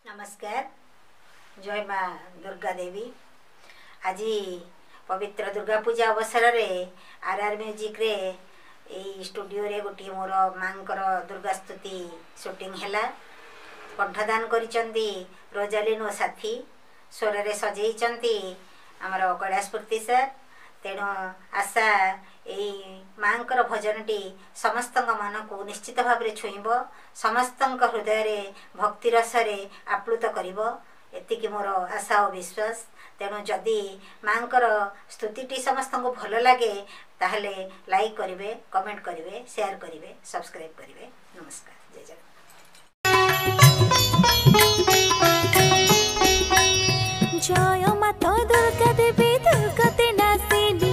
नमस्कार। जय माँ दुर्गा देवी। आज पवित्र दुर्गा पूजा अवसर में आर म्यूजिक रे ए स्टूडियो रे गोटी मोर मांकर दुर्गा स्तुति शूटिंग हैला। कंठदान करिचंदी रोजालिन और साथी स्वर रे सजेइचंती हमर कैलाशपूर्ति सर। तेणु आशा यही मांकर भजनटी समस्त मन को निश्चित भाव में छुईब, समस्त हृदय रे भक्ति रस आप्लुत करिब, एतिकी मोर आशा और विश्वास। तेणु जदि मांकर स्तुतिटी समस्त को भल लगे ताहले लाइक करिवे, कमेंट करिवे, शेयर करिवे, सब्सक्राइब करिवे। नमस्कार। जय जगन्नाथ। जय माता दुर्गा देवी दुर्गति नाशिनी,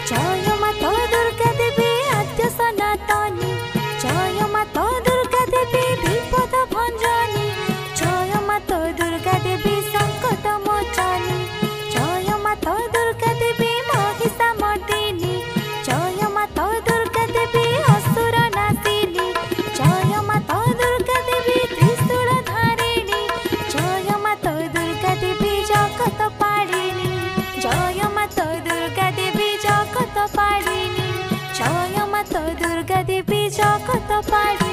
जय माता दुर्गा देवी आद्य सनातनी, जय माता दुर्गा देवी विपद भंजनी, जय माता दुर्गा देवी संकट मोचनी, जय माता दुर्गा देवी महिषा मर्दिनी, जय माता दुर्गा देवी असुर नाशिनी, जय माता दुर्गा देवी त्रिशूल धारिणी, जय माता दुर्गा देवी जगत पालिनी, जय माता दुर्गा देवी जगत पालिनी, जय माता दुर्गा देवी जगत पालिनी।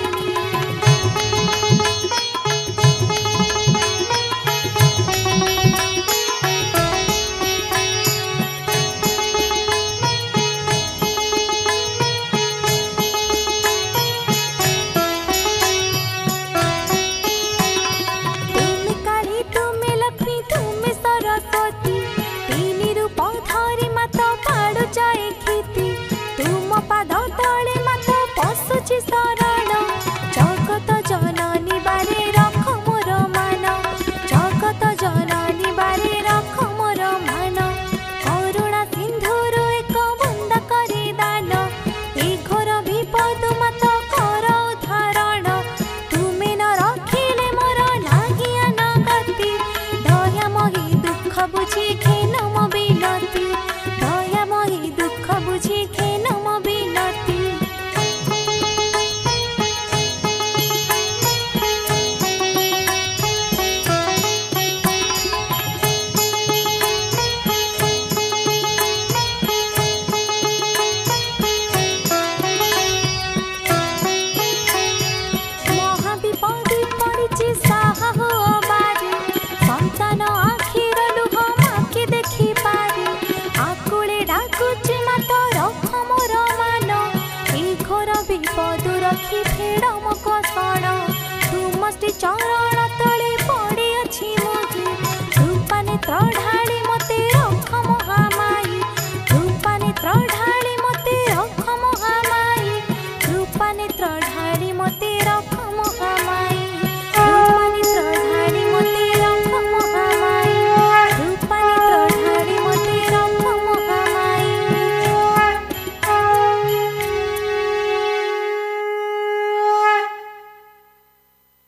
चरण